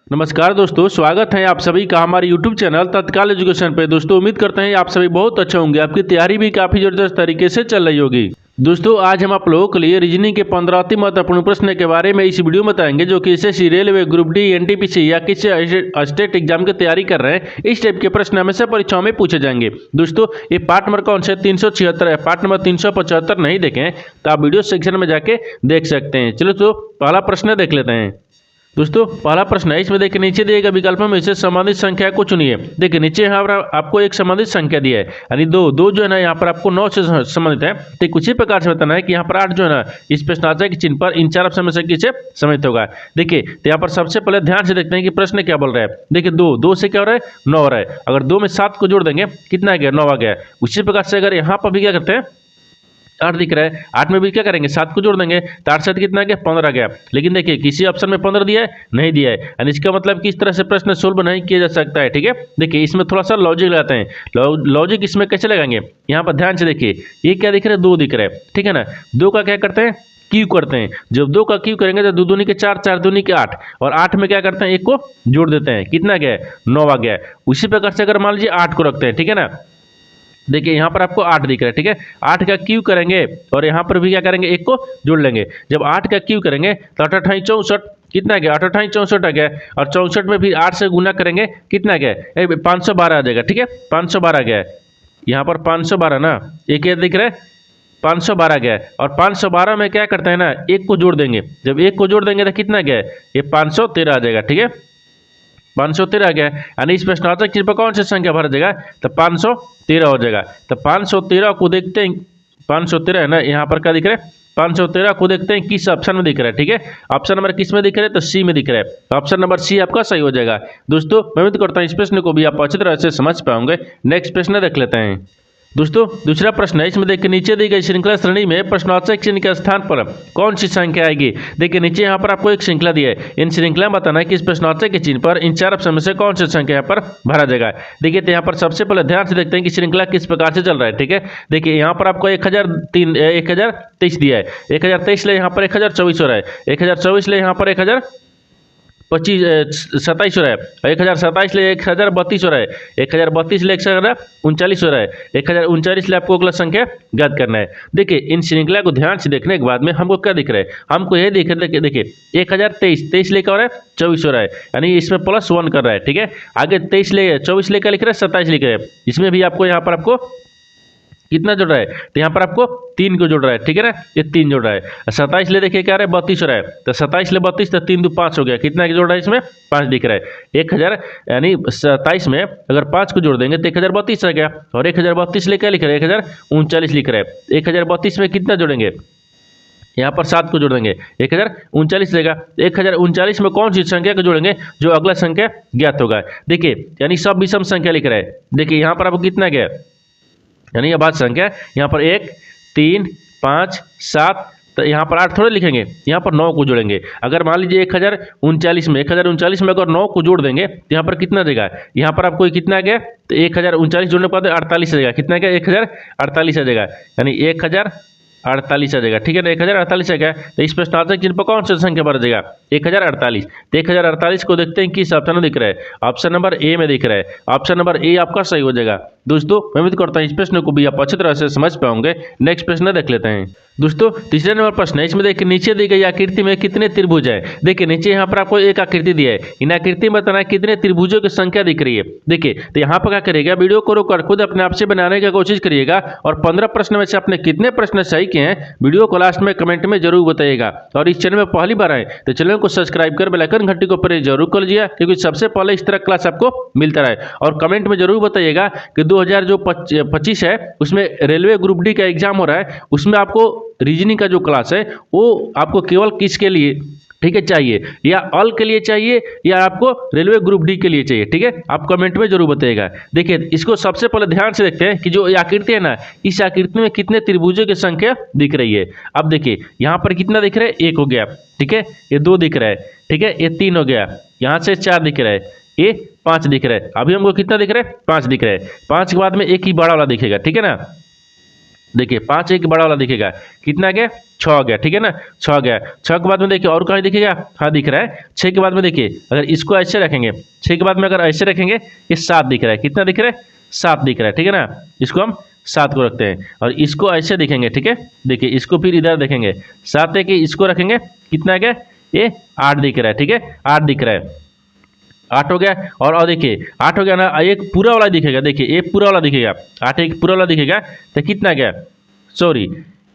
नमस्कार दोस्तों, स्वागत है आप सभी का हमारे YouTube चैनल तत्काल एजुकेशन पे। दोस्तों उम्मीद करते हैं आप सभी बहुत अच्छे होंगे, आपकी तैयारी भी काफ़ी ज़बरदस्त तरीके से चल रही होगी। दोस्तों आज हम आप लोगों के लिए रीजनिंग के 15 अति महत्वपूर्ण प्रश्न के बारे में इस वीडियो में बताएंगे, जो कि SSC, railway, group D, NTPC या किसी स्टेट एग्जाम की तैयारी कर रहे हैं। इस टाइप के प्रश्न हमेशा परीक्षाओं में पूछे जाएंगे। दोस्तों ये पार्ट नंबर कौन से 376 है, पार्ट नंबर 375 नहीं देखें तो आप वीडियो सेक्शन में जाके देख सकते हैं। चलो तो पहला प्रश्न देख लेते हैं। दोस्तों पहला प्रश्न है, इसमें देखिए नीचे दिए गए विकल्पों में से संबंधित संख्या को चुनिए। देखिए नीचे यहाँ पर आपको एक संबंधित संख्या दिया है, यानी दो जो है ना यहाँ पर आपको 9 से संबंधित है। ठीक उसी प्रकार से बताना है कि यहाँ पर 8 जो है ना इस प्रश्नार्थ के चिन्ह पर इन चार ऑप्शन में से किससे संबंधित होगा। देखिए तो यहाँ पर सबसे पहले ध्यान से देखते हैं कि प्रश्न क्या बोल रहा है। देखिए दो से क्या हो रहा है, 9 हो रहा है। अगर 2 में 7 को जोड़ देंगे कितना आ गया, 9 आ गया। उसी प्रकार से अगर यहाँ पर भी क्या करते हैं, 8 दिख रहा है, 8 में भी क्या करेंगे, 7 को जोड़ देंगे तो 8 7 कितना गया, 15 गया। लेकिन देखिए किसी ऑप्शन में 15 दिया है, नहीं दिया है, यानी इसका मतलब कि इस तरह से प्रश्न सोल्व नहीं किया जा सकता है। ठीक है, देखिए इसमें थोड़ा सा लॉजिक लगाते हैं। लॉजिक इसमें कैसे लगाएंगे, यहाँ पर ध्यान से देखिए, ये क्या दिख रहा है, 2 दिख रहा है। ठीक है ना, 2 का क्या करते हैं, क्यू करते हैं। जब 2 का क्यू करेंगे तो 2 दूनी के 4, 4 दूनी के 8, और 8 में क्या करते हैं, 1 को जोड़ देते हैं, कितना गया, 9 आ गया। उसी प्रकार से अगर मान लीजिए 8 को रखते हैं, ठीक है ना, देखिए यहाँ पर आपको 8 दिख रहा है। ठीक है, 8 का क्यू करेंगे और यहाँ पर भी क्या करेंगे, 1 को जोड़ लेंगे। जब 8 का क्यू करेंगे तो 8 8 64, कितना गया, 8 8 64 आ गया। और 64 में भी 8 से गुना करेंगे, कितना गया, 512 आ जाएगा। ठीक है, 512 गया, यहाँ पर 512 ना, एक ये दिख रहा है 512 गया। और 512 में क्या करते हैं ना, 1 को जोड़ देंगे। जब 1 को जोड़ देंगे तो कितना गया, ये 513 आ जाएगा। ठीक है, 513 आ गया, यानी इस प्रश्नार्थक चिन्ह पर कौन सी संख्या भर जाएगा, तो 513 हो जाएगा। तो 513 को देखते हैं, 513 है ना, यहाँ पर क्या दिख रहा है, 513 को देखते हैं किस ऑप्शन में दिख रहा है। ठीक है, ऑप्शन नंबर किस में दिख रहा है, तो सी में दिख रहा है। ऑप्शन नंबर सी आपका सही हो जाएगा। दोस्तों मैं उम्मीद करता हूँ इस प्रश्न को भी आप अच्छी तरह से समझ पाओगे। नेक्स्ट प्रश्न देख लेते हैं। दोस्तों दूसरा प्रश्न है, इसमें देखिए नीचे दी गई श्रृंखला श्रेणी में प्रश्नवाचक चिन्ह के स्थान पर कौन सी संख्या आएगी। देखिए नीचे यहाँ पर आपको एक श्रृंखला दी है, इन श्रृंखला में बताना है कि इस प्रश्नवाचक के चिन्ह पर इन चार ऑप्शन में से कौन सी संख्या यहाँ पर भरा जाएगा। देखिए तो यहाँ पर सबसे पहले ध्यान से देखते हैं कि श्रृंखला किस प्रकार से चल रहा है। ठीक है, देखिए यहाँ पर आपको 1023 दिया है, 1023 ले यहाँ पर 1024 हो रहा है, 1024 ले यहाँ पर 27 हो रहा है, 1027 ले 1032 हो रहा है, 1032 ले 139 हो रहा है, 1039 ले आपको अगला संख्या ज्ञात करना है। देखिए इन श्रृंखला को ध्यान से देखने के बाद में हमको क्या दिख रहा है, हमको ये दिख रहा है, देखिए 1023 लेकर हो रहा है, 24 हो रहा है, यानी इसमें +1 कर रहा है। ठीक है, आगे 23 ले 24 लेकर लिख रहा है, 27 लिख रहा है, इसमें भी आपको यहाँ पर आपको कितना जोड़ रहा है, तो यहाँ पर आपको 3 को जोड़ रहा है। ठीक है ना, ये 3 जोड़ रहा है। 27 ले देखिए क्या रहा है, 32 हो रहा है, तो 27 ले 32 तो 3 2 5 हो गया, कितना जोड़ रहा है, इसमें 5 दिख रहा है। 1000 यानी 27 में अगर 5 को जोड़ देंगे तो 1032 आ गया। और 1032 ले क्या लिख रहा है, 1039 लिख रहा है। 1032 में कितना जोड़ेंगे, यहाँ पर 7 को जोड़ देंगे, 1039 देगा। 1039 में कौन सी संख्या को जोड़ेंगे, जो अगला संख्या ज्ञात होगा। देखिए यानी सब विषम संख्या लिख रहा है। देखिए यहाँ पर आपको कितना गया, यानी ये बात संख्या, यहाँ पर 1 3 5 7, तो यहाँ पर 8 थोड़े लिखेंगे, यहाँ पर 9 को जोड़ेंगे। अगर मान लीजिए 1039 में अगर 9 को जोड़ देंगे तो यहाँ पर कितना देगा, यहाँ पर आपको कितना गया, तो 1039 जोड़ने के बाद 48 आ जाएगा, कितना गया, 1048 आ जाएगा, यानी 1048 आ जाएगा। ठीक है ना, 1048 आ गया। तो इस प्रश्नार्थक चिन्ह पर कौन सा संख्या भर जाएगा, 1048। तो 1048 को देखते हैं किस ऑप्शन में दिख रहा है, ऑप्शन नंबर ए में दिख रहा है। ऑप्शन नंबर ए आपका सही हो जाएगा। दोस्तों मैं उम्मीद करता हूँ इस प्रश्न को भी आप अच्छी तरह से समझ पाओगे। नेक्स्ट प्रश्न देख लेते हैं। दोस्तों तीसरे नंबर प्रश्न है, इसमें देखिए नीचे दी गई आकृति में कितने त्रिभुज है। देखिए नीचे यहाँ पर आपको एक आकृति दी है, इन आकृति में बताना है कितने त्रिभुजों की संख्या दिख रही है। देखिए तो यहाँ पर क्या करिएगा, वीडियो को रोककर खुद अपने आप से बनाने की कोशिश करिएगा, और 15 प्रश्न में से आपने कितने प्रश्न सही किए हैं वीडियो को लास्ट में कमेंट में जरूर बताइएगा। और इस चैनल में पहली बार आए तो चैनल को सब्सक्राइब कर बेल आइकन घंटी को प्रेस जरूर कर लीजिए, क्योंकि सबसे पहले इस तरह क्लास आपको मिलता रहे। और कमेंट में जरूर बताइएगा कि 2025 है उसमें रेलवे ग्रुप डी का एग्जाम हो रहा है, उसमें आपको रीजनिंग का जो क्लास है वो आपको केवल किसके लिए, ठीक है, चाहिए, या ऑल के लिए चाहिए, या आपको रेलवे ग्रुप डी के लिए चाहिए। ठीक है, आप कमेंट में जरूर बताइएगा। देखिए इसको सबसे पहले ध्यान से देखते हैं कि जो आकृति है ना, इस आकृति में कितने त्रिभुजों की संख्या दिख रही है। अब देखिए यहाँ पर कितना दिख रहा है, 1 हो गया। ठीक है, ये 2 दिख रहा है। ठीक है, ये 3 हो गया, यहाँ से 4 दिख रहा है, ये 5 दिख रहा है। अभी हमको कितना दिख रहा है, 5 दिख रहा है। 5 के बाद में एक ही बड़ा वाला दिखेगा। ठीक है ना, देखिए 5 एक बड़ा वाला दिखेगा, कितना गया 6 गया, ठीक है ना, 6 गया। 6 के बाद में देखिए और कहीं दिखेगा, हाँ दिख रहा है। 6 के बाद में देखिए अगर इसको ऐसे रखेंगे, 6 के बाद में अगर ऐसे रखेंगे ये 7 दिख रहा है, कितना दिख रहा है 7 दिख रहा है, ठीक है ना। इसको हम 7 को रखते हैं और इसको ऐसे देखेंगे, ठीक है। देखिए इसको फिर इधर देखेंगे 7 है कि इसको रखेंगे, कितना गया ये 8 दिख रहा है, ठीक है 8 दिख रहा है, 8 हो गया। और देखिए 8 हो गया ना, एक पूरा वाला दिखेगा, देखिए ये पूरा वाला दिखेगा, 8 एक पूरा वाला दिखेगा तो कितना गया, सॉरी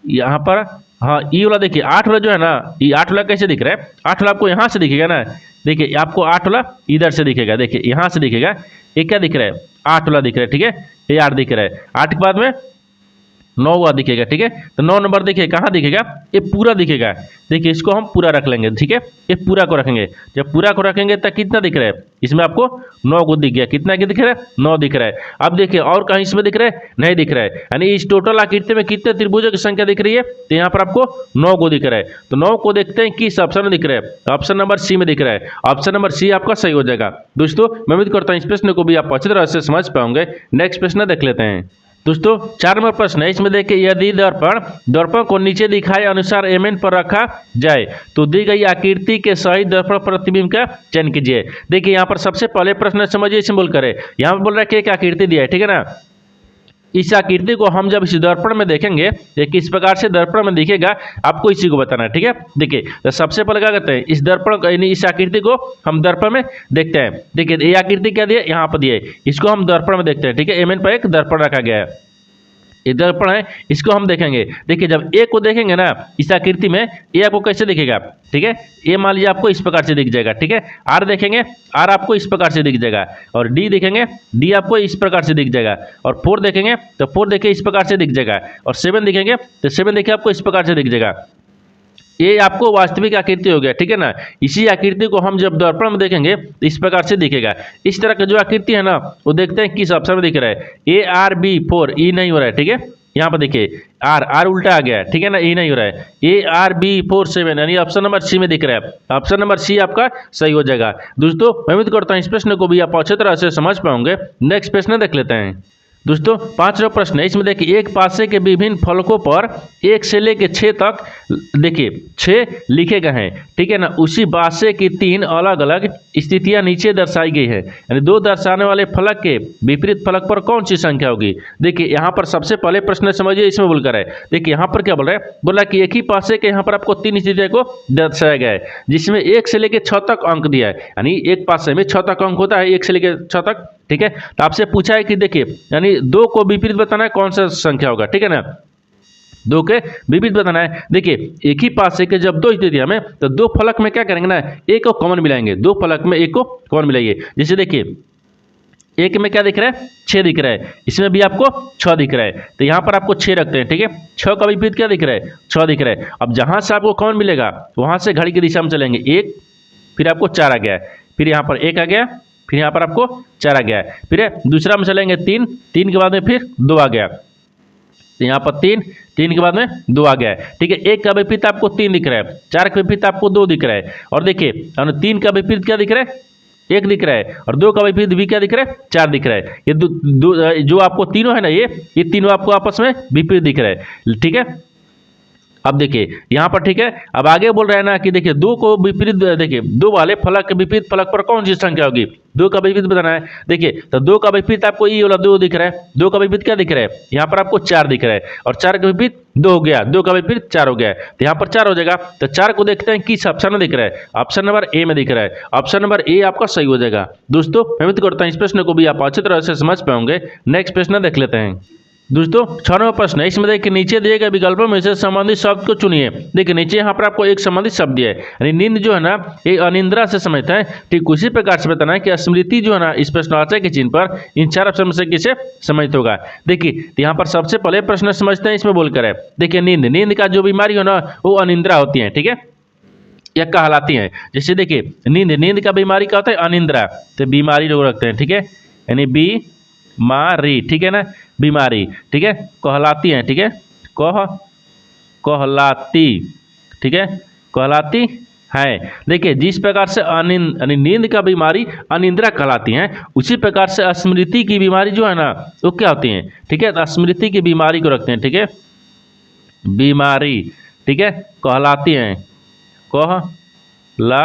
यहाँ पर, हाँ ये वाला देखिए 8 वाला जो है ना, ये 8 वाला कैसे दिख रहा है, 8 वाला आपको यहाँ से दिखेगा ना, देखिए आपको 8 वाला इधर से दिखेगा, देखिए यहाँ से दिखेगा, ये क्या दिख रहा है 8 वाला दिख रहा है, ठीक है ये 8 दिख रहा है। 8 के बाद में 9 वाला दिखेगा, ठीक है, तो 9 नंबर देखिए कहाँ दिखेगा, ये पूरा दिखेगा, देखिए इसको हम पूरा रख लेंगे, ठीक है ये पूरा को रखेंगे। जब पूरा को रखेंगे तो कितना दिख रहा है, इसमें आपको 9 को दिख गया, कितना दिख रहा है 9 दिख रहा है। अब देखिए और कहीं इसमें दिख रहा है, नहीं दिख रहा है, यानी इस टोटल आकृति में कितने त्रिभुजों की संख्या दिख रही है, तो यहाँ पर आपको 9 को दिख रहा है। तो 9 को देखते हैं किस ऑप्शन में दिख रहा है, ऑप्शन नंबर सी में दिख रहा है, ऑप्शन नंबर सी आपका सही हो जाएगा। दोस्तों मैं उम्मीद करता हूँ इस प्रश्न को भी आप अच्छी तरह से समझ पाओगे। नेक्स्ट प्रश्न देख लेते हैं। दोस्तों 4 नंबर प्रश्न है, इसमें देखिए यदि दर्पण को नीचे दिखाए अनुसार एमएन पर रखा जाए तो दी गई आकृति के सही दर्पण प्रतिबिंब का चयन कीजिए। देखिए यहाँ पर सबसे पहले प्रश्न समझिए सिंबल करे, यहाँ पर बोल रहा है कि एक आकृति दिया है, ठीक है ना। इस आकृति को हम जब इस दर्पण में देखेंगे ये किस प्रकार से दर्पण में दिखेगा आपको इसी को बताना है, ठीक है। देखिए तो सबसे पहले क्या करते हैं, इस दर्पण यानी इस आकृति को हम दर्पण में देखते हैं। देखिए ये आकृति क्या दिया, यहाँ पर दिया है, इसको हम दर्पण में देखते हैं, ठीक है। एमएन पर एक दर्पण रखा गया है, ये दर्पण है, इसको हम देखेंगे। देखिए जब ए को देखेंगे ना इस आकृति में, ए आपको कैसे दिखेगा, ठीक है, ए मान लीजिए आपको इस प्रकार से दिख जाएगा, ठीक है। आर देखेंगे, आर आपको इस प्रकार से दिख जाएगा, और डी देखेंगे, डी आपको इस प्रकार से दिख जाएगा, और 4 देखेंगे तो 4 देखिए इस प्रकार से दिख जाएगा, और 7 देखेंगे तो 7 देखिए आपको इस प्रकार से दिख जाएगा। ये आपको वास्तविक आकृति हो गया, ठीक है ना। इसी आकृति को हम जब दर्पण में देखेंगे तो इस प्रकार से दिखेगा। इस तरह का जो आकृति है ना वो देखते हैं किस ऑप्शन में दिख रहा है, ए आर बी 4, ई नहीं हो रहा है, ठीक है। यहाँ पर देखिए आर उल्टा आ गया, ठीक है ना, ई नहीं हो रहा है, ए आर बी 4 7 यानी ऑप्शन नंबर सी में दिख रहा है, ऑप्शन नंबर सी आपका सही हो जाएगा। दोस्तों मैं उम्मीद करता हूँ इस प्रश्न को भी आप अच्छी तरह से समझ पाओगे। नेक्स्ट प्रश्न देख लेते हैं। दोस्तों 5वां प्रश्न है, इसमें देखिए एक पासे के विभिन्न फलकों पर 1 से लेकर 6 तक देखिए 6 लिखे गए हैं, ठीक है ना। उसी पासे की 3 अलग अलग स्थितियां नीचे दर्शाई गई है, यानी 2 दर्शाने वाले फलक के विपरीत फलक पर कौन सी संख्या होगी। देखिए यहाँ पर सबसे पहले प्रश्न समझिए, इसमें बोलकर है, देखिए यहाँ पर क्या बोल रहा है, बोला कि एक ही पासे के यहाँ पर आपको 3 स्थितियों को दर्शाया गया है, जिसमें 1 से लेकर 6 तक अंक दिया है, यानी एक पासे में 6 तक अंक होता है, 1 से लेकर 6 तक, ठीक है। तो आपसे पूछा है कि देखिए यानी 2 को विपरीत बताना है, कौन सा संख्या होगा, ठीक है ना, 2 के विपरीत बताना है। देखिए एक ही पासे के जब 2 स्थितियां में तो 2 फलक में क्या करेंगे ना, एक को कॉमन मिलाएंगे, 2 फलक में एक को कॉमन मिलाइए। जैसे देखिए एक में क्या दिख रहा है 6 दिख रहा है, इसमें भी आपको 6 दिख रहा है, तो यहाँ पर आपको 6 रखते हैं, ठीक है। 6 का विपरीत क्या दिख रहा है 6 दिख रहा है। अब जहां से आपको कॉमन मिलेगा वहां से घड़ी की दिशा में चलेंगे, 1 फिर आपको 4 आ गया, फिर यहाँ पर 1 आ गया, फिर यहाँ पर आपको 4 आ गया, फिर दूसरा में चलेंगे 3 के बाद में फिर 2 आ गया, तो यहाँ पर 3 के बाद में 2 आ गया, ठीक है। 1 का विपरीत आपको 3 दिख रहा है, 4 का विपरीत आपको 2 दिख रहा है, और देखिए 3 का विपरीत क्या दिख रहा है 1 दिख रहा है, और 2 का विपरीत भी क्या दिख रहा है 4 दिख रहा है। ये जो आपको तीनों है ना ये तीनों आपको आपस में विपरीत दिख रहा है, ठीक है। अब देखिए यहाँ पर, ठीक है, अब आगे बोल रहा है ना कि देखिए 2 को विपरीत, देखिए 2 वाले फलक के विपरीत फलक पर कौन सी संख्या होगी, 2 का विपरीत बताना है। देखिए तो 2 का विपरीत आपको ये वाला 2 दिख रहा है, 2 का विपरीत क्या दिख रहा है यहाँ पर आपको 4 दिख रहा है, और 4 का विपरीत 2 हो गया, 2 का विपरीत 4 हो गया, तो यहाँ पर 4 हो जाएगा। तो 4 को देखते हैं किस ऑप्शन में दिख रहा है, ऑप्शन नंबर ए में दिख रहा है, ऑप्शन नंबर ए आपका सही हो जाएगा। दोस्तों मैं उम्मीद करता हूँ इस प्रश्न को भी आप अच्छी तरह से समझ पाओगे। नेक्स्ट प्रश्न देख लेते हैं। दोस्तों 6 नंबर प्रश्न है, इसमें देखिए नीचे दिए गए विकल्पों में से संबंधित शब्द को चुनिए। देखिए नीचे यहाँ पर आपको एक संबंधित शब्द दिया है, यानी नींद जो है ना ये अनिंद्रा से समझता है, ठीक उसी प्रकार से बताना है कि स्मृति जो है ना इस प्रश्नवाचक के चिन्ह पर इन 4 ऑप्शन में से किसे समझित होगा। देखिए तो यहाँ पर सबसे पहले प्रश्न समझते हैं, इसमें बोलकर है, देखिए नींद का जो बीमारी हो ना वो अनिंद्रा होती है, ठीक है, या कहलाती हैं। जैसे देखिए नींद का बीमारी क्या होता है अनिंद्रा, तो बीमारी लोग रखते हैं, ठीक है, यानी बीमारी, ठीक है ना, बीमारी, ठीक है, कहलाती हैं, ठीक है, कहलाती, ठीक है, कहलाती है। देखिए जिस प्रकार से नींद का बीमारी अनिंद्रा कहलाती हैं, उसी प्रकार से स्मृति की बीमारी जो है ना वो क्या होती है, ठीक है, स्मृति की बीमारी को रखते हैं, ठीक है, बीमारी, ठीक है, कहलाती हैं, कहलाती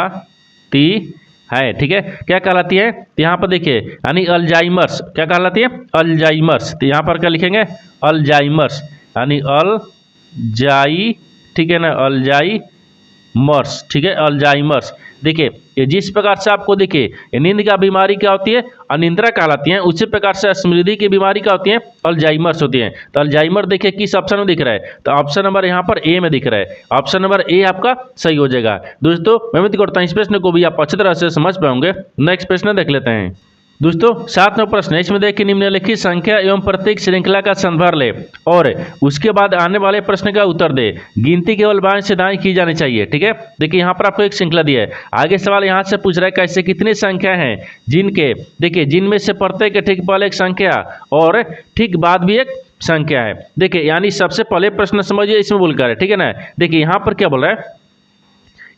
है, ठीक है। क्या कहलाती है? तो यहाँ पर देखिए यानी अल्जाइमर्स, क्या कहलाती है? अल्जाइमर्स। तो यहाँ पर क्या लिखेंगे? अल्जाइमर्स, यानी अल्जाई, ठीक है ना, अल्जाइमर्स, ठीक है, अल्जाइमर्स। देखिए ये जिस प्रकार से आपको देखिए नींद का बीमारी क्या होती है? अनिद्रा कहलाती है। उसी प्रकार से स्मृति की बीमारी क्या होती है? अल्जाइमर्स होती है। तो अल्जाइमर देखिए किस ऑप्शन में दिख रहा है? तो ऑप्शन नंबर यहाँ पर ए में दिख रहा है। ऑप्शन नंबर ए आपका सही हो जाएगा। दोस्तों मैं उम्मीद करता हूँ इस प्रश्न को भी आप अच्छी तरह से समझ पाओगे। नेक्स्ट प्रश्न देख लेते हैं। दोस्तों 7वां प्रश्न है, इसमें देखिए निम्नलिखित संख्या एवं प्रत्येक श्रृंखला का संदर्भ ले और उसके बाद आने वाले प्रश्न का उत्तर दे। गिनती केवल बाएं से दाएं की जानी चाहिए, ठीक है। देखिए यहाँ पर आपको एक श्रृंखला दिया है। आगे सवाल यहाँ से पूछ रहा है कैसे कितनी संख्या हैं जिनके, देखिए जिनमें से प्रत्येक ठीक पहले एक संख्या और ठीक बाद भी एक संख्या है। देखिए यानी सबसे पहले प्रश्न समझिए इसमें बोलकर है, ठीक है ना। देखिए यहाँ पर क्या बोल रहा है?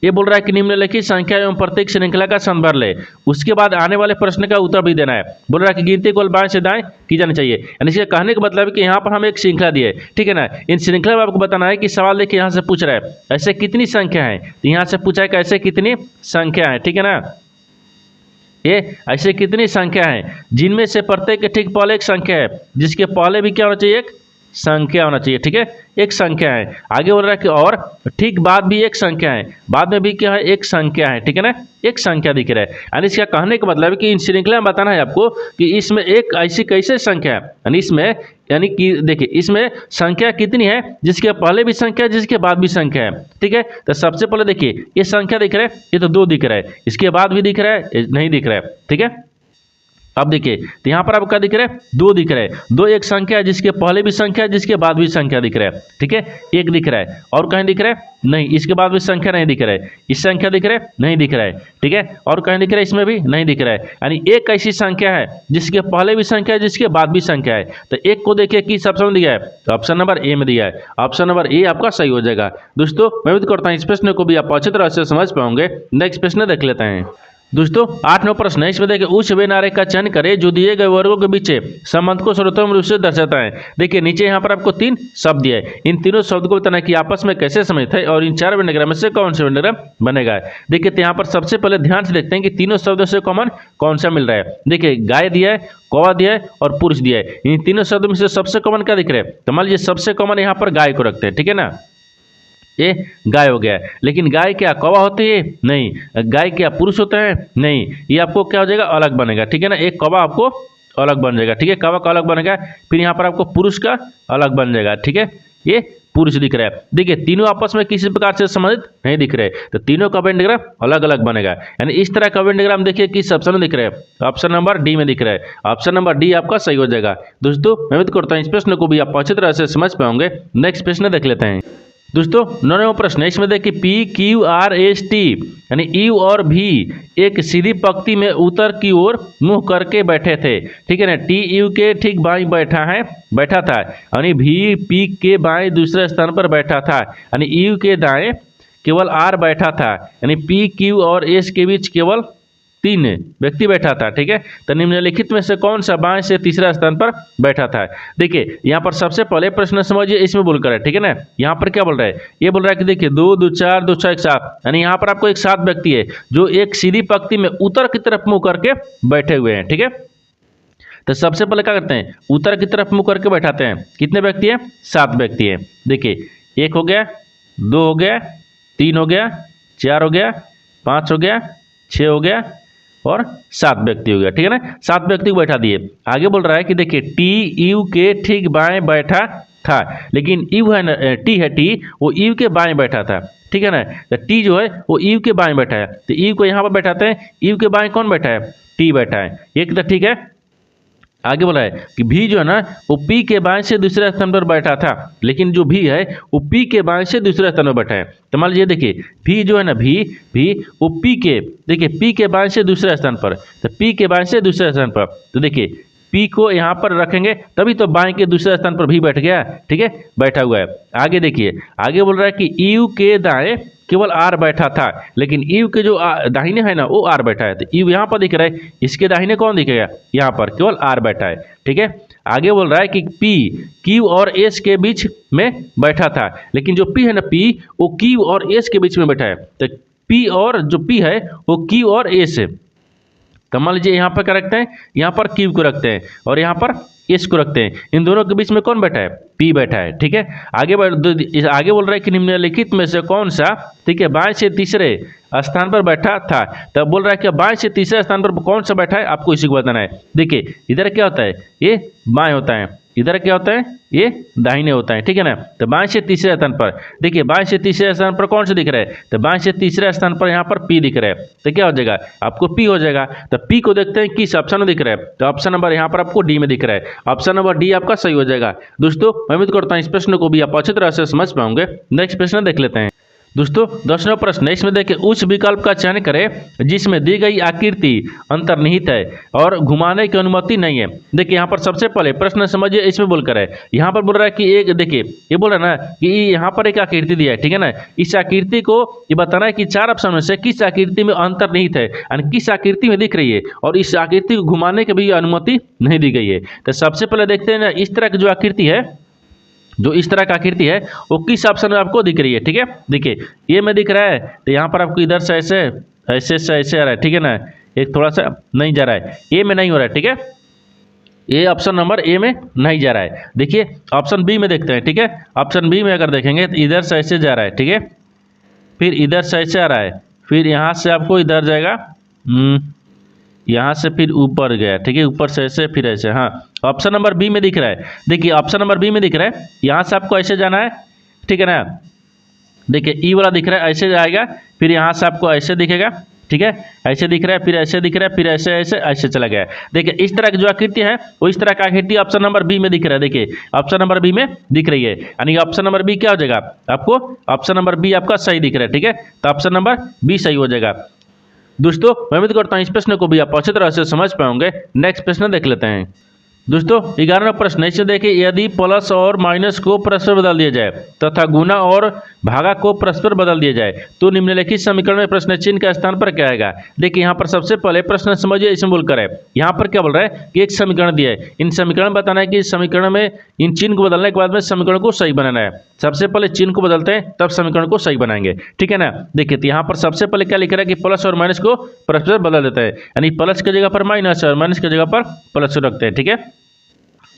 ये बोल रहा है कि निम्नलिखित संख्या एवं प्रत्येक श्रृंखला का संदर्भ ले, उसके बाद आने वाले प्रश्न का उत्तर भी देना है। बोल रहा है कि गिनती केवल बाएं से दाएं की जानी चाहिए। यानी इसके कहने का मतलब है कि यहाँ पर हम एक श्रृंखला दिए, ठीक है ना। इन श्रृंखला में आपको बताना है कि सवाल देखिए यहाँ से पूछ रहा है ऐसे कितनी संख्या है। तो यहाँ से पूछा है कि ऐसे कितनी संख्या है, ठीक है ना। ये ऐसे कितनी संख्या है जिनमें से प्रत्येक के ठीक पहले एक संख्या है, जिसके पहले भी क्या होना चाहिए? एक संख्या होना चाहिए, ठीक है, एक संख्या है। आगे बोल रहा है कि और ठीक बाद भी एक संख्या है, बाद में भी क्या है? एक संख्या है, ठीक है ना, एक संख्या दिख रहा है। यानी इसका कहने का मतलब है कि इन श्रृंखला में बताना है आपको कि इसमें एक ऐसी कैसे संख्या है, यानी इसमें यानी कि देखिए इसमें संख्या कितनी है जिसके पहले भी संख्या है, जिसके बाद भी संख्या है, ठीक है। तो सबसे पहले देखिए ये संख्या दिख रहा है, ये तो 2 दिख रहा है, इसके बाद भी दिख रहा है, नहीं दिख रहा है, ठीक है। अब देखिए तो यहाँ पर आपको क्या दिख रहा है? 2 दिख रहा है। 2 एक संख्या है जिसके पहले भी संख्या है, जिसके बाद भी संख्या दिख रहा है, ठीक है, 1 दिख रहा है। और कहीं दिख रहा है? नहीं, इसके बाद भी संख्या नहीं दिख रहा है। इस संख्या दिख रहा है? नहीं दिख रहा है, ठीक है। और कहीं दिख रहा है? इसमें भी नहीं दिख रहा है। यानी एक ऐसी संख्या है जिसके पहले भी संख्या है, जिसके बाद भी संख्या है। तो एक को देखिए किस ऑप्शन में दिया है? तो ऑप्शन नंबर ए में दिया है। ऑप्शन नंबर ए आपका सही हो जाएगा। दोस्तों मैं उम्मीद करता हूँ इस प्रश्न को भी आप अच्छी तरह से समझ पाओगे। नेक्स्ट प्रश्न देख लेते हैं। दोस्तों 8वां प्रश्न है, इसमें देखिए उच्च व नारे का चयन करें जो दिए गए वर्गों के बीच संबंध को सर्वोत्तम रूप से दर्शाता है। देखिए नीचे यहाँ पर आपको 3 शब्द दिए है। इन तीनों शब्द को बताना कि आपस में कैसे समझते हैं और इन 4 वेंडग्राम में से कौन सा वेंडग्राम बनेगा। देखिए तो यहाँ पर सबसे पहले ध्यान से देखते हैं कि तीनों शब्दों से कॉमन कौन सा मिल रहा है। देखिए गाय दिया है, कौवा दिया है और पुरुष दिया है। इन तीनों शब्दों में से सबसे कॉमन क्या दिख रहा है? तो मान लीजिए सबसे कॉमन यहाँ पर गाय को रखते हैं, ठीक है ना। ये गाय हो गया, लेकिन गाय क्या कौवा होती है? नहीं। गाय क्या पुरुष होता है? नहीं। ये आपको क्या हो जाएगा? अलग बनेगा, ठीक है ना। एक कौवा आपको अलग बन जाएगा, ठीक है, कौवा का अलग बनेगा। फिर यहाँ पर आपको पुरुष का अलग बन जाएगा, ठीक है, ये पुरुष दिख रहा है। देखिए तीनों आपस में किसी प्रकार से संबंधित नहीं दिख रहे, तो तीनों का वेन डायग्राम अलग अलग बनेगा। यानी इस तरह का वेन डायग्राम देखिए किस ऑप्शन में दिख रहा है? ऑप्शन नंबर डी में दिख रहा है। ऑप्शन नंबर डी आपका सही हो जाएगा। दोस्तों मैं उम्मीद करता हूँ इस प्रश्न को भी आप अच्छी तरह से समझ पाओगे। नेक्स्ट प्रश्न देख लेते हैं। दोस्तों 9वां प्रश्न है, इसमें देखिए P Q R S T यानी यू और भी एक सीधी पंक्ति में उत्तर की ओर मुंह करके बैठे थे, ठीक है ना। टी यू के ठीक बाएं बैठा था, यानी भी पी के बाएं दूसरे स्थान पर बैठा था, यानी यू के दाएं केवल आर बैठा था, यानी पी क्यू और एस के बीच केवल 3 व्यक्ति बैठा था, ठीक है। तो निम्नलिखित में से कौन सा बाएं से तीसरा स्थान पर बैठा था? देखिए यहाँ पर सबसे पहले प्रश्न समझिए इसमें बोलकर है, ठीक है ना। यहाँ पर क्या बोल रहा है? ये बोल रहा है कि देखिए 2 2 4 2 6 1 7, यानी यहाँ पर आपको एक 7 व्यक्ति है जो एक सीधी पंक्ति में उत्तर की तरफ मुंह करके बैठे हुए हैं, ठीक है। तो सबसे पहले क्या करते हैं? उत्तर की तरफ मुंह करके बैठाते हैं। कितने व्यक्ति हैं? 7 व्यक्ति हैं। देखिए 1 हो गया, 2 हो गया, 3 हो गया, 4 हो गया, 5 हो गया, 6 हो गया और 7 व्यक्ति हो गया, ठीक है ना। 7 व्यक्ति को बैठा दिए। आगे बोल रहा है कि देखिए टी यू के ठीक बाएं बैठा था, लेकिन यू है ना, टी है, टी वो यू के बाएं बैठा था, ठीक है ना। तो टी जो है वो यू के बाएं बैठा है, तो यू को यहाँ पर बैठाते हैं। यू के बाएं कौन बैठा है? टी बैठा है, एक तो ठीक है। आगे बोला है कि भी जो है ना वो पी के बाएं से दूसरे स्थान पर बैठा था, लेकिन जो भी है वो पी के बाएं से दूसरे स्थान पर बैठा है। तो मान लीजिए देखिए भी जो है ना भी वो पी के, देखिए पी के बाएं से दूसरे स्थान पर, तो पी के बाएं से दूसरे स्थान पर, तो देखिए पी को यहाँ पर रखेंगे तभी तो बाएं के दूसरे स्थान पर भी बैठ गया, ठीक है, बैठा हुआ है। आगे देखिए आगे बोल रहा है कि यू के दाएं केवल आर बैठा था, लेकिन यू के जो दाहिने है ना वो आर बैठा है, तो यू यहाँ पर दिख रहा है, इसके दाहिने कौन दिखेगा? यहाँ पर केवल आर बैठा है, ठीक है। आगे बोल रहा है कि पी क्यू और एस के बीच में बैठा था, लेकिन जो पी है ना, पी वो क्यू और एस के बीच में बैठा है, तो पी और जो पी है वो क्यू और एस है। तो मान लीजिए यहाँ पर क्या रखते हैं, यहाँ पर क्यू को रखते हैं और यहाँ पर एस को रखते हैं, इन दोनों के बीच में कौन बैठा है, पी बैठा है। ठीक है, आगे बोल रहा है कि निम्नलिखित में से कौन सा, ठीक है, बाएं से तीसरे स्थान पर बैठा था। तब बोल रहा है कि बाएं से तीसरे स्थान पर कौन सा बैठा है, आपको इसी को बताना है। देखिए इधर क्या होता है, ये बाएं होता है, इधर क्या होता है, ये दाहिने होता है। ठीक है ना, तो बाएं से तीसरे स्थान पर, देखिए बाएं से तीसरे स्थान पर कौन सा दिख रहा है, तो बाएं से तीसरे स्थान पर यहाँ पर पी दिख रहा है, तो क्या हो जाएगा, आपको पी हो जाएगा। तो पी को देखते हैं किस ऑप्शन में दिख रहा है, तो ऑप्शन नंबर यहाँ पर आपको डी में दिख रहा है, ऑप्शन नंबर डी आपका सही हो जाएगा। दोस्तों मैं उम्मीद करता हूँ इस प्रश्न को भी आप अच्छी तरह से समझ पाओगे। नेक्स्ट प्रश्न देख लेते हैं। दोस्तों 10वां प्रश्न, इसमें देखिए उस विकल्प का चयन करें जिसमें दी गई आकृति अंतर्निहित है और घुमाने की अनुमति नहीं है। देखिए यहाँ पर सबसे पहले प्रश्न समझिए, इसमें बोलकर है, यहाँ पर बोल रहा है कि एक, देखिए ये बोल रहा है ना कि यहाँ पर एक आकृति दिया है, ठीक है ना, इस आकृति को ये बताना है कि 4 ऑप्शन में से किस आकृति में अंतर्निहित है, यानी किस आकृति में दिख रही है और इस आकृति को घुमाने की भी अनुमति नहीं दी गई है। तो सबसे पहले देखते हैं ना, इस तरह की जो आकृति है, जो इस तरह का आकृति है वो किस ऑप्शन में आपको दिख रही है। ठीक है, देखिए ये में दिख रहा है, तो यहाँ पर आपको इधर से ऐसे ऐसे से ऐसे आ रहा है, ठीक है ना, एक थोड़ा सा नहीं जा रहा है, ए में नहीं हो रहा है। ठीक है, ये ऑप्शन नंबर ए में नहीं जा रहा है। देखिए ऑप्शन बी में देखते हैं। ठीक है, ऑप्शन बी में अगर देखेंगे तो इधर से ऐसे जा रहा है, ठीक है, फिर इधर से ऐसे आ रहा है, फिर यहाँ से आपको इधर जाएगा, यहाँ से फिर ऊपर गया, ठीक है, ऊपर से ऐसे फिर ऐसे। हाँ, ऑप्शन नंबर बी में दिख रहा है। देखिए ऑप्शन नंबर बी में दिख रहा है, यहाँ से आपको ऐसे जाना है, ठीक है ना, देखिए ई वाला दिख रहा है, ऐसे जाएगा, फिर यहाँ से आपको ऐसे दिखेगा, ठीक है, ऐसे दिख रहा है, फिर ऐसे दिख रहा है, फिर ऐसे ऐसे ऐसे चला गया। देखिए इस तरह की जो आकृति है वो इस तरह का आकृति ऑप्शन नंबर बी में दिख रहा है। देखिए ऑप्शन नंबर बी में दिख रही है, यानी ऑप्शन नंबर बी क्या हो जाएगा, आपको ऑप्शन नंबर बी आपका सही दिख रहा है। ठीक है, तो ऑप्शन नंबर बी सही हो जाएगा। दोस्तों मैं उम्मीद करता हूँ इस प्रश्न को भी आप अच्छी तरह से समझ पाओगे। नेक्स्ट प्रश्न देख लेते हैं। दोस्तों 11वां प्रश्न, इसे देखिए, यदि प्लस और माइनस को परस्पर बदल दिया जाए तथा गुना और भागा को परस्पर बदल दिया जाए तो निम्नलिखित समीकरण में प्रश्न चिन्ह के स्थान पर क्या आएगा। देखिए यहाँ पर सबसे पहले प्रश्न समझिए, इसमें बोलकर है, यहाँ पर क्या बोल रहा है कि एक समीकरण दिया है, इन समीकरण बताना है कि इस समीकरण में इन चिन्ह को बदलने के बाद में समीकरण को सही बनाना है। सबसे पहले चिन्ह को बदलते हैं तब समीकरण को सही बनाएंगे, ठीक है ना। देखिए तो यहाँ पर सबसे पहले क्या लिख रहा है कि प्लस और माइनस को परस्पर बदल देता है, यानी प्लस की जगह पर माइनस और माइनस की जगह पर प्लस रखते हैं, ठीक है।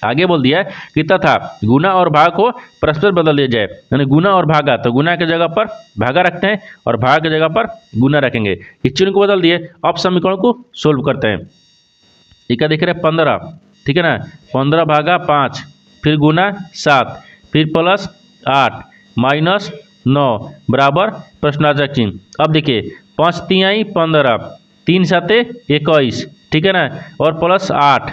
आगे बोल दिया है कि तथा गुना और भाग को परस्पर बदल दिया जाए, यानी गुना और भागा, तो गुना की जगह पर भागा रखते हैं और भाग की जगह पर गुना रखेंगे। इस चिन्ह को बदल दिए, अब समीकरण को सोल्व करते हैं। ये क्या दिख रहा है 15, ठीक है ना, 15 भागा 5, फिर गुना 7, फिर प्लस 8 माइनस 9 बराबर प्रश्नार्थक चिन्ह। अब देखिए 5 तिहाई 15, 3 7 21, ठीक है ना, और प्लस 8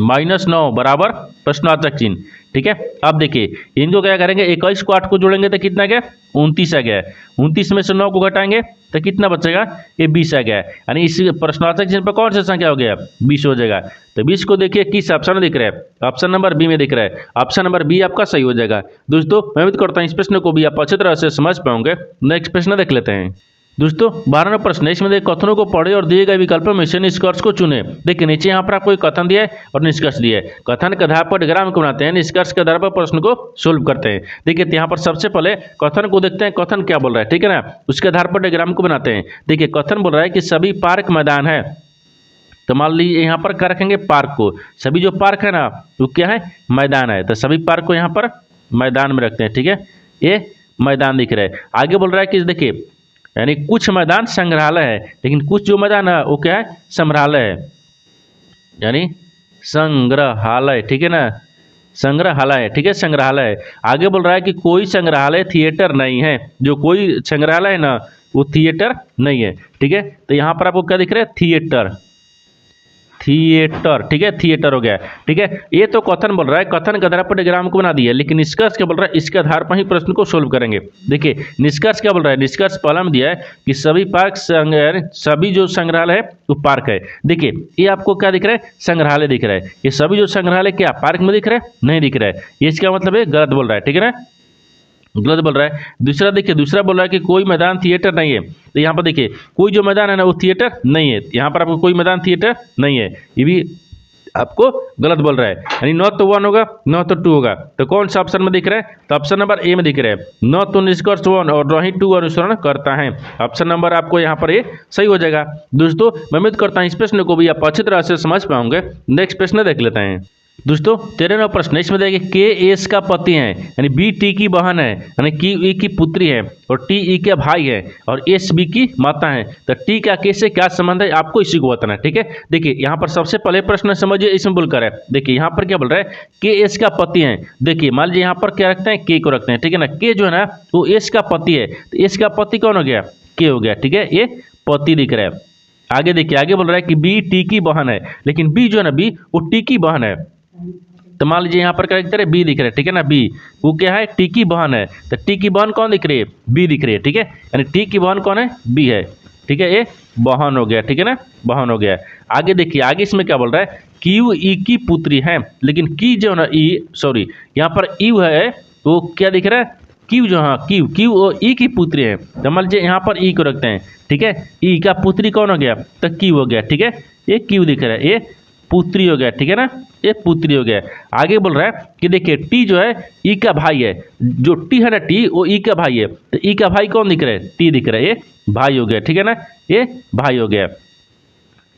माइनस 9 बराबर प्रश्नार्थक चिन्ह, ठीक है। अब देखिए इनको क्या करेंगे, 21 को 8 को जोड़ेंगे तो कितना गया, 29 आ गया, 29 में से 9 को घटाएंगे तो कितना बचेगा, ये 20 आ गया, यानी इस प्रश्नार्थक चिन्ह पर कौन सा संख्या हो गया, 20 हो जाएगा। तो 20 को देखिए किस ऑप्शन में दिख रहा है, ऑप्शन नंबर बी में दिख रहा है, ऑप्शन नंबर बी आपका सही हो जाएगा। दोस्तों मैं उम्मीद करता हूँ इस प्रश्न को भी आप अच्छी तरह से समझ पाओगे। नेक्स्ट प्रश्न देख लेते हैं। दोस्तों 12वां प्रश्न, इसमें देखिए कथनों को पढ़े और दिए गए विकल्पों में से निष्कर्ष को चुने। देखिए नीचे यहाँ पर आपको एक कथन दिया है और निष्कर्ष दिया है, कथन के आधार पर डायग्राम को बनाते हैं, निष्कर्ष के आधार पर प्रश्न को सोल्व करते हैं। देखिए यहाँ पर सबसे पहले कथन को देखते हैं, कथन क्या बोल रहा है, ठीक है ना, उसके आधार पर डायग्राम को बनाते हैं। देखिए कथन बोल रहा है कि सभी पार्क मैदान है, तो मान लीजिए यहाँ पर क्या रखेंगे, पार्क को, सभी जो पार्क है ना वो क्या है, मैदान है, तो सभी पार्क को यहाँ पर मैदान में रखते हैं, ठीक है, ये मैदान दिख रहा है। आगे बोल रहा है कि देखिए यानी कुछ मैदान संग्रहालय है, लेकिन कुछ जो मैदान है वो क्या है, संग्रहालय है, यानी संग्रहालय, ठीक है ना, संग्रहालय, ठीक है, संग्रहालय। आगे बोल रहा है कि कोई संग्रहालय थिएटर नहीं है, जो कोई संग्रहालय है ना वो थिएटर नहीं है, ठीक है। तो यहाँ पर आपको क्या दिख रहा है, थिएटर, थिएटर, ठीक है, थिएटर हो गया, ठीक है। ये तो कथन बोल रहा है, कथन के आधार पर डायग्राम को बना दिया, लेकिन निष्कर्ष क्या बोल रहा है, इसके आधार पर ही प्रश्न को सोल्व करेंगे। देखिए निष्कर्ष क्या बोल रहा है, निष्कर्ष पहला में दिया है कि सभी पार्क सभी जो संग्रहालय है वो पार्क है। देखिए ये आपको क्या दिख रहा है, संग्रहालय दिख रहा है, ये सभी जो संग्रहालय क्या पार्क में दिख रहा है, नहीं दिख रहा है, ये इसका मतलब है गलत बोल रहा है, ठीक है ना, गलत बोल रहा है। दूसरा देखिए, दूसरा बोल रहा है कि कोई मैदान थिएटर नहीं है, तो यहाँ पर देखिए कोई जो मैदान है ना वो थिएटर नहीं है, यहाँ पर आपको कोई मैदान थिएटर नहीं है, ये भी आपको गलत बोल रहा है, यानी न तो 1 होगा न तो 2 होगा। तो कौन सा ऑप्शन में दिख रहा है? तो ऑप्शन नंबर ए में दिख रहा है, न तो निष्कर्ष 1 और न ही 2 अनुसरण करता है। ऑप्शन नंबर आपको यहाँ पर ये सही हो जाएगा। दोस्तों मैं उम्मीद करता हूँ इस प्रश्न को भी आप अच्छी तरह से समझ पाओगे। नेक्स्ट प्रश्न देख लेते हैं। दोस्तों 13वां प्रश्न, इसमें देखिए के एस का पति है, यानी बी टी की बहन है, यानी की ई की पुत्री है, और टी ई के भाई है, और एस बी की माता है। तो टी का के से क्या संबंध है आपको इसी को बताना है, ठीक है। देखिए यहाँ पर सबसे पहले प्रश्न समझिए, इसमें बोलकर है, देखिए यहाँ पर क्या बोल रहा है, के एस का पति है। देखिए मान लीजिए यहाँ पर क्या रखते हैं, के को रखते हैं, ठीक है ना। के जो है ना वो एस का पति है, तो एस का पति कौन हो गया? के हो गया, ठीक है, ये पति दिख रहा है। आगे देखिए, आगे बोल रहा है कि बी टी की बहन है, लेकिन बी जो है ना, बी वो टी की बहन है। तो मान लीजिए यहाँ पर क्या दिख रहा है, बी दिख रहा है, ठीक है ना। बी वो क्या है? टी की बहन है। तो टी की बहन कौन दिख रही है? बी दिख रही है, ठीक है। यानी टी की बहन कौन है? बी है, ठीक है, ये बहन हो गया, ठीक है ना, बहन हो गया। आगे देखिए, आगे इसमें क्या बोल रहा है, क्यू ई की पुत्री है, लेकिन की जो है ना ई, सॉरी यहाँ पर यू है, तो क्या दिख रहा है? क्यू जो, हाँ क्यू, क्यू और ई की पुत्री है। तो मान लीजिए यहाँ पर ई को रखते हैं, ठीक है। ई का पुत्री कौन हो गया? तो क्यू हो गया, ठीक है, ये क्यू दिख रहा है, ये पुत्री हो गया, ठीक है ना, ये पुत्री हो गया। आगे बोल रहा है कि देखिए टी जो है ई का भाई है, जो टी है ना, टी वो ई का भाई है। तो ई का भाई कौन दिख रहा है? टी दिख रहा है, ये भाई हो गया, ठीक है ना, ये भाई हो गया,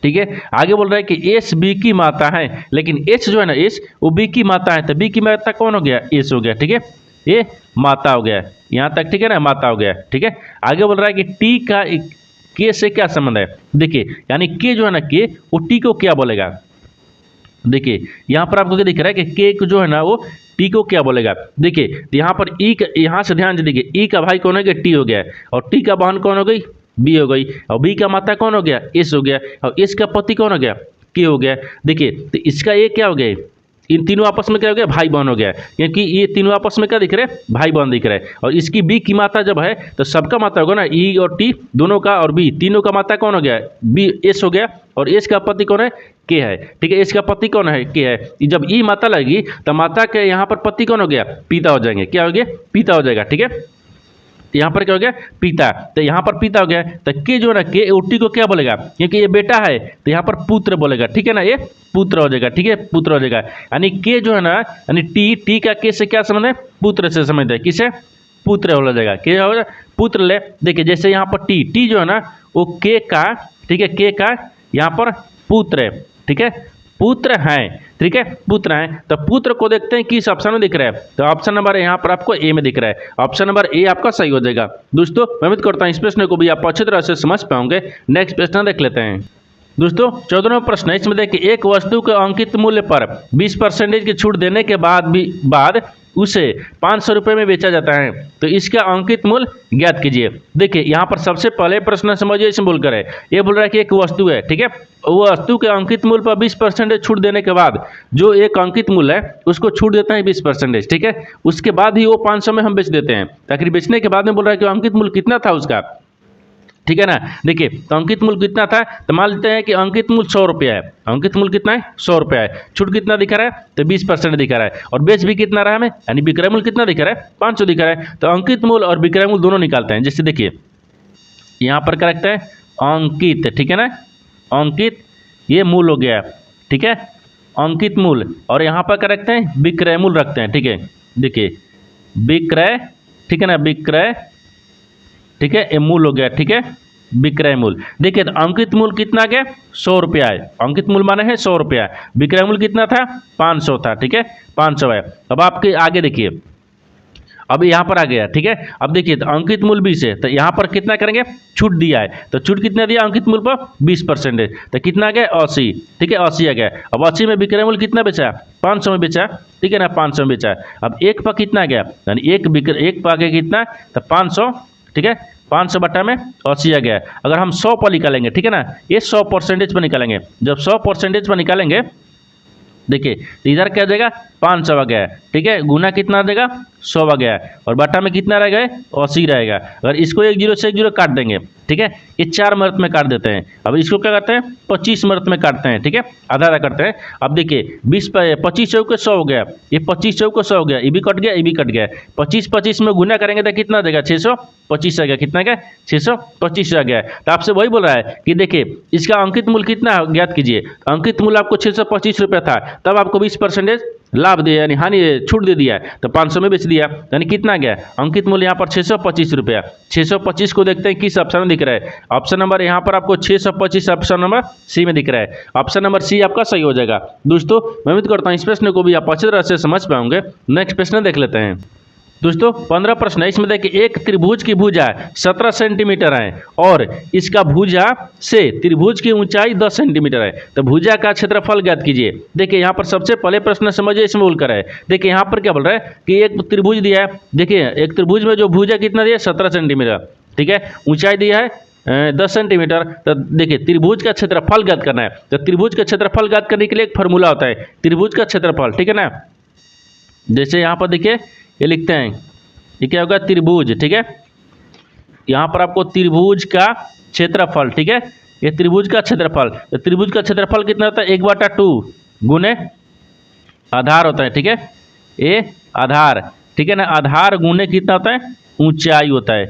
ठीक है। आगे बोल रहा है कि एस बी की माता है, लेकिन एस जो है ना, एस वो बी की माता है। तो बी की माता कौन हो गया? एस हो गया, ठीक है, ये माता हो गया, यहाँ तक ठीक है ना, माता हो गया, ठीक है। आगे बोल रहा है कि टी का के से क्या संबंध है? देखिए यानी के जो है ना, के वो टी को क्या बोलेगा? देखिए यहाँ पर आपको क्या दिख रहा है कि के जो है ना वो टी को क्या बोलेगा? देखिए यहाँ पर ई, यहाँ से ध्यान से देखिए, ई का भाई कौन हो गया? टी हो गया, और टी का बहन कौन हो गई? बी हो गई, और बी का माता कौन हो गया? एस हो गया, और एस का पति कौन हो गया? के हो गया। देखिए तो इसका ये क्या हो गया? इन तीनों आपस में क्या हो गया? भाई बहन हो गया, क्योंकि ये तीनों आपस में क्या दिख रहे हैं? भाई बहन दिख रहे हैं। और इसकी बी की माता जब है तो सबका माता होगा ना, ई और टी दोनों का, और बी तीनों का माता कौन हो गया? बी, एस हो गया, और एस का पति कौन है? के है, ठीक है। एस का पति कौन है? के है। जब ई माता लगी तो माता के यहाँ पर पति कौन हो गया? पिता हो जाएंगे, क्या हो गया? पिता हो जाएगा, ठीक है। तो यहाँ पर क्या हो गया? पिता। तो यहाँ पर पिता हो गया, तो के जो है ना, के टी को क्या बोलेगा? क्योंकि ये बेटा है तो यहाँ पर पुत्र बोलेगा, ठीक है ना, ये पुत्र हो जाएगा, ठीक है, पुत्र हो जाएगा। यानी के जो है ना, यानी टी का के से क्या संबंध है? पुत्र से संबंध है। किसे? पुत्र हो जाएगा, के हो जाएगा पुत्र ले। देखिए जैसे यहाँ पर टी जो है ना वो के का, ठीक है, के का यहाँ पर पुत्र है, ठीक है, पुत्र हैं, ठीक है, पुत्र हैं। तो पुत्र को देखते हैं किस ऑप्शन में दिख रहा है? तो ऑप्शन नंबर यहाँ पर आपको ए में दिख रहा है, ऑप्शन नंबर ए आपका सही हो जाएगा। दोस्तों मैं उम्मीद करता हूँ इस प्रश्न को भी आप अच्छी तरह से समझ पाओगे। नेक्स्ट प्रश्न देख लेते हैं। दोस्तों 14वां प्रश्न है, इसमें देखिए एक वस्तु के अंकित मूल्य पर 20% की छूट देने के बाद उसे 500 रुपये में बेचा जाता है, तो इसका अंकित मूल्य ज्ञात कीजिए। देखिए यहाँ पर सबसे पहले प्रश्न समझिए, इसमें बोलकर है, ये बोल रहा है कि एक वस्तु है, ठीक है, वो वस्तु के अंकित मूल्य पर 20% छूट देने के बाद जो एक अंकित मूल्य है उसको छूट देता है 20%, ठीक है। उसके बाद ही वो 500 में हम बेच देते हैं। ताकि बेचने के बाद में बोल रहा है कि अंकित मूल्य कितना था उसका, ठीक है ना। देखिए तो अंकित मूल्य कितना था? तो मान लेते हैं कि अंकित मूल्य 100 रुपया है। अंकित मूल्य कितना है? 100 रुपया है। छूट कितना दिखा रहा है? तो 20% दिखा रहा है। और बेच भी कितना रहा हमें, यानी विक्रय मूल्य कितना दिखा रहा है? 500 दिखा रहा है। तो अंकित मूल्य और विक्रय मूल्य दोनों निकालते हैं। जैसे देखिए यहाँ पर क्या रखता है? अंकित, ठीक है ना, अंकित ये मूल्य हो गया, ठीक है, अंकित मूल्य। और यहाँ पर क्या रखते हैं? विक्रय मूल्य रखते हैं, ठीक है। देखिए विक्रय, ठीक है ना, विक्रय, ठीक है, ये मूल्य हो गया, ठीक है, विक्रय मूल्य। देखिए तो अंकित मूल्य कितना गया? 100 रुपया है। अंकित मूल्य माने है 100 रुपया। विक्रय मूल्य कितना था? 500 था, ठीक है, 500 है। अब आपके आगे देखिए, अब यहाँ पर आ गया, ठीक है। अब देखिए तो अंकित मूल्य 20 है, तो यहाँ पर कितना करेंगे? छूट दिया है, तो छूट कितना दिया अंकित मूल्य पर? 20%, तो कितना आ गया? 80, ठीक है, 80 आ गया। अब 80 में विक्रय मूल्य कितना बेचा? 500 में बेचा, ठीक है ना, 500 में बेचा। अब एक पर कितना गया? यानी एक पर गया कितना? तो 500, ठीक है, 500 बटा में 80 आ गया। अगर हम 100 पर निकालेंगे, ठीक है ना, ये 100% पर निकालेंगे। जब 100% पर निकालेंगे देखिए इधर क्या देगा 500 आ गया है, ठीक है, गुना कितना देगा 100 आ गया है, और बटा में कितना रहेगा 80 रहेगा। अगर इसको 1 0 से 1 0 काट देंगे, ठीक है, ये 4 मर्त में काट देते हैं। अब इसको क्या करते हैं 25 मर्त में काटते हैं, ठीक है, आधा आधा करते हैं। अब देखिए 25 चौके 100 हो गया, ये 25 चौके 100 हो गया, ये भी कट गया, ये भी कट गया। 25 में गुना करेंगे तो कितना देगा 625 आ गया, कितना गया 625 आ गया। तो आपसे वही बोल रहा है कि देखिए इसका अंकित मूल्य कितना ज्ञात कीजिए। अंकित मूल्य आपको 625 रुपया था, तब आपको 20% लाभ दिया, यानी हानि छूट दे दिया, तो 500 में बेच दिया, यानी कितना गया अंकित मूल्य यहाँ पर 625 रुपया। 625 को देखते हैं किस ऑप्शन में दिख रहा है। ऑप्शन नंबर यहाँ पर आपको 625 ऑप्शन नंबर सी में दिख रहा है। ऑप्शन नंबर सी आपका सही हो जाएगा। दोस्तों मैं उम्मीद करता हूँ इस प्रश्न को भी आप अच्छी तरह से समझ पाओगे। नेक्स्ट प्रश्न देख लेते हैं। दोस्तों 15 प्रश्न है, इसमें देखिए एक त्रिभुज की भुजा 17 सेंटीमीटर है और इसका भुजा से त्रिभुज की ऊंचाई 10 सेंटीमीटर है, तो भुजा का क्षेत्रफल ज्ञात कीजिए। देखिए यहाँ पर सबसे पहले प्रश्न समझिए, इसमें बोल कर है, देखिए यहाँ पर क्या बोल रहा है कि एक त्रिभुज दिया है। देखिए एक त्रिभुज में जो भुजा कितना दिया 17 सेंटीमीटर, ठीक है, ऊंचाई दिया है 10 सेंटीमीटर। तो देखिए त्रिभुज का क्षेत्रफल ज्ञात करना है, तो त्रिभुज का क्षेत्रफल ज्ञात करने के लिए एक फॉर्मूला होता है त्रिभुज का क्षेत्रफल, ठीक है ना। जैसे यहाँ पर देखिए ये लिखते हैं, ये क्या होगा त्रिभुज, ठीक है, यहाँ पर आपको त्रिभुज का क्षेत्रफल, ठीक है, ये त्रिभुज का क्षेत्रफल। तो त्रिभुज का क्षेत्रफल कितना होता है 1/2 गुने आधार होता है, ठीक है, ये आधार, ठीक है ना, आधार गुने कितना होता है ऊंचाई होता है,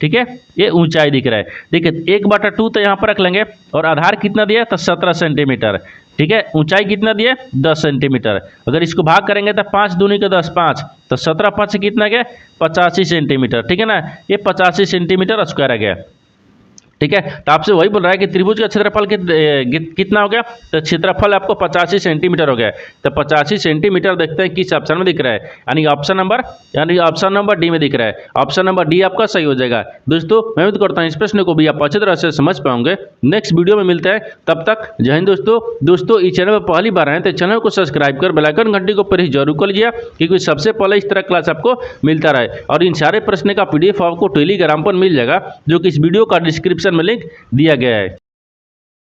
ठीक है, ये ऊंचाई दिख रहा है। देखिए 1/2 तो यहाँ पर रख लेंगे, और आधार कितना दिया तो 17 सेंटीमीटर, ठीक है, ऊंचाई कितना दिया 10 सेंटीमीटर। अगर इसको भाग करेंगे तो 5 दूनी का 10 5, तो 17 5 से कितना गया 85 सेंटीमीटर, ठीक है ना, ये 85 सेंटीमीटर स्क्वायर आ गया, ठीक है। तो आपसे वही बोल रहा है कि त्रिभुज का क्षेत्रफल कितना हो गया, तो क्षेत्रफल आपको 85 सेंटीमीटर हो गया। तो 85 सेंटीमीटर देखते हैं किस ऑप्शन में दिख रहा है, यानी ऑप्शन नंबर डी में दिख रहा है। ऑप्शन नंबर डी आपका सही हो जाएगा। दोस्तों मैं उम्मीद करता हूँ इस प्रश्न को भी आप अच्छी तरह से समझ पाओगे। नेक्स्ट वीडियो में मिलते हैं, तब तक जय हिंद। दोस्तों इस चैनल पर पहली बार आए तो चैनल को सब्सक्राइब कर बेल आइकन घंटी को प्रेस जरूर कर लीजिए, क्योंकि सबसे पहले इस तरह क्लास आपको मिलता रहे। और इन सारे प्रश्न का PDF आपको टेलीग्राम पर मिल जाएगा, जो कि इस वीडियो का डिस्क्रिप्शन में लिंक दिया गया है।